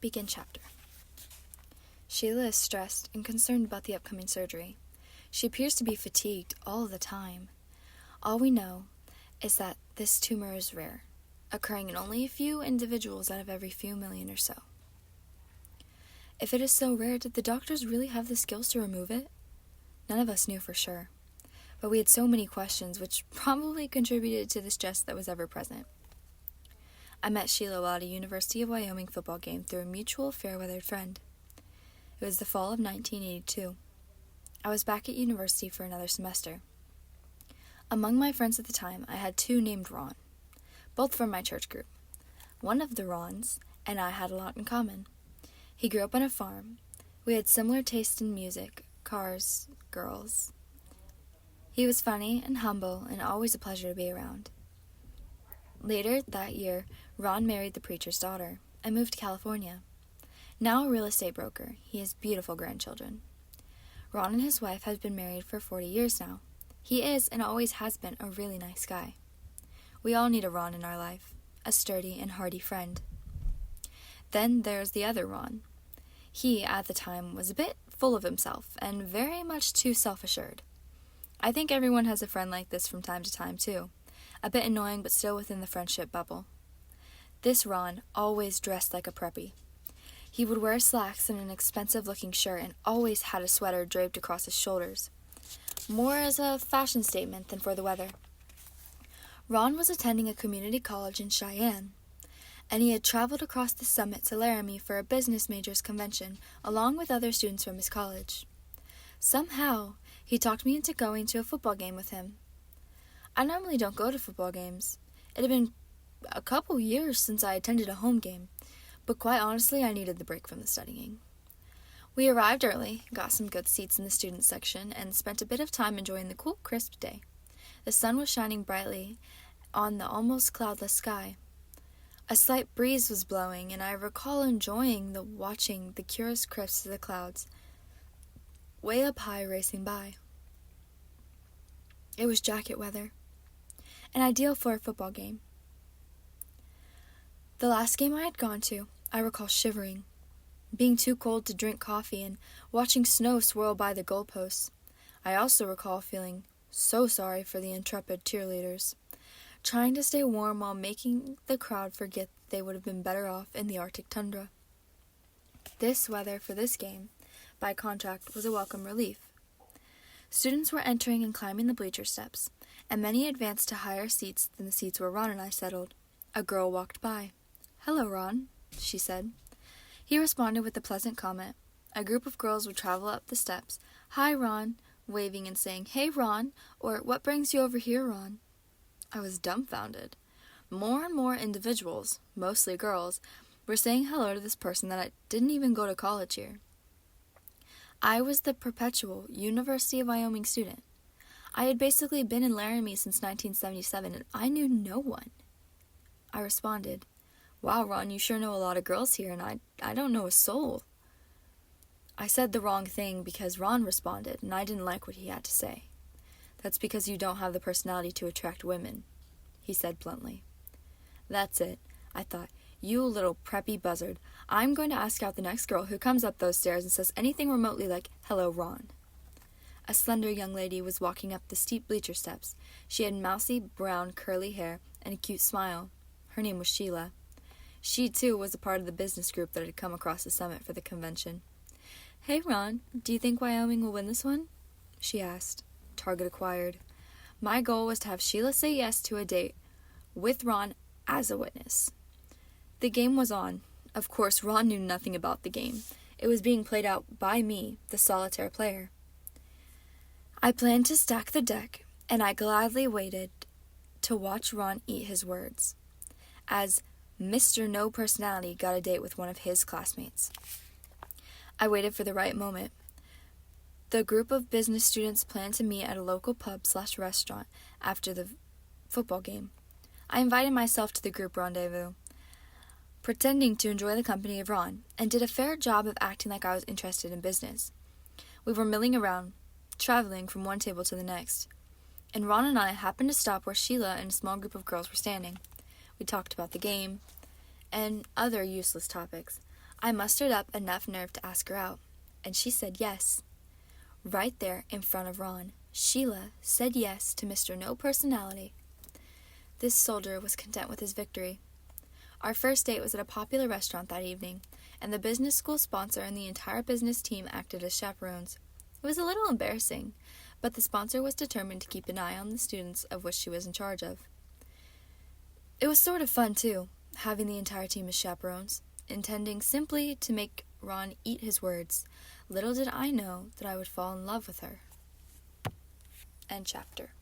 Begin chapter. Sheila is stressed and concerned about the upcoming surgery. She appears to be fatigued all the time. All we know is that this tumor is rare, occurring in only a few individuals out of every few million or so. If it is so rare, did the doctors really have the skills to remove it? None of us knew for sure, but we had so many questions, which probably contributed to the stress that was ever present. I met Sheila while at a University of Wyoming football game through a mutual fair-weathered friend. It was the fall of 1982. I was back at university for another semester. Among my friends at the time, I had two named Ron, both from my church group. One of the Rons and I had a lot in common. He grew up on a farm. We had similar taste in music, cars, girls. He was funny and humble and always a pleasure to be around. Later that year, Ron married the preacher's daughter and moved to California. Now a real estate broker, he has beautiful grandchildren. Ron and his wife have been married for 40 years now. He is and always has been a really nice guy. We all need a Ron in our life, a sturdy and hardy friend. Then there's the other Ron. He, at the time, was a bit full of himself and very much too self-assured. I think everyone has a friend like this from time to time, too. A bit annoying, but still within the friendship bubble. This Ron always dressed like a preppy. He would wear slacks and an expensive-looking shirt and always had a sweater draped across his shoulders, more as a fashion statement than for the weather. Ron was attending a community college in Cheyenne, and he had traveled across the summit to Laramie for a business majors convention along with other students from his college. Somehow, he talked me into going to a football game with him. I normally don't go to football games. It had been a couple years since I attended a home game, but quite honestly, I needed the break from the studying. We arrived early, got some good seats in the student section, and spent a bit of time enjoying the cool, crisp day. The sun was shining brightly on the almost cloudless sky. A slight breeze was blowing, and I recall enjoying watching the curious crisps of the clouds way up high racing by. It was jacket weather, and ideal for a football game. The last game I had gone to, I recall shivering, being too cold to drink coffee and watching snow swirl by the goalposts. I also recall feeling so sorry for the intrepid cheerleaders, trying to stay warm while making the crowd forget they would have been better off in the Arctic tundra. This weather for this game, by contract, was a welcome relief. Students were entering and climbing the bleacher steps, and many advanced to higher seats than the seats where Ron and I settled. A girl walked by. "Hello, Ron," she said. He responded with a pleasant comment. A group of girls would travel up the steps. "Hi, Ron," waving and saying, "Hey, Ron," or "What brings you over here, Ron?" I was dumbfounded. More and more individuals, mostly girls, were saying hello to this person that I didn't even go to college here. I was the perpetual University of Wyoming student. I had basically been in Laramie since 1977, and I knew no one. I responded, "Wow, Ron, you sure know a lot of girls here, and I don't know a soul." I said the wrong thing because Ron responded, and I didn't like what he had to say. "That's because you don't have the personality to attract women," he said bluntly. That's it, I thought. You little preppy buzzard. I'm going to ask out the next girl who comes up those stairs and says anything remotely like, "Hello, Ron." A slender young lady was walking up the steep bleacher steps. She had mousy, brown, curly hair and a cute smile. Her name was Sheila. She, too, was a part of the business group that had come across the summit for the convention. "Hey, Ron, do you think Wyoming will win this one?" she asked. Target acquired. My goal was to have Sheila say yes to a date with Ron as a witness. The game was on. Of course, Ron knew nothing about the game. It was being played out by me, the solitaire player. I planned to stack the deck, and I gladly waited to watch Ron eat his words, as Mr. No Personality got a date with one of his classmates. I waited for the right moment. The group of business students planned to meet at a local pub/restaurant after the football game. I invited myself to the group rendezvous, pretending to enjoy the company of Ron, and did a fair job of acting like I was interested in business. We were milling around, traveling from one table to the next, and Ron and I happened to stop where Sheila and a small group of girls were standing. We talked about the game and other useless topics. I mustered up enough nerve to ask her out, and she said yes. Right there in front of Ron, Sheila said yes to Mr. No Personality. This soldier was content with his victory. Our first date was at a popular restaurant that evening, and the business school sponsor and the entire business team acted as chaperones. It was a little embarrassing, but the sponsor was determined to keep an eye on the students of which she was in charge of. It was sort of fun, too, having the entire team as chaperones, intending simply to make Ron eat his words. Little did I know that I would fall in love with her. End chapter.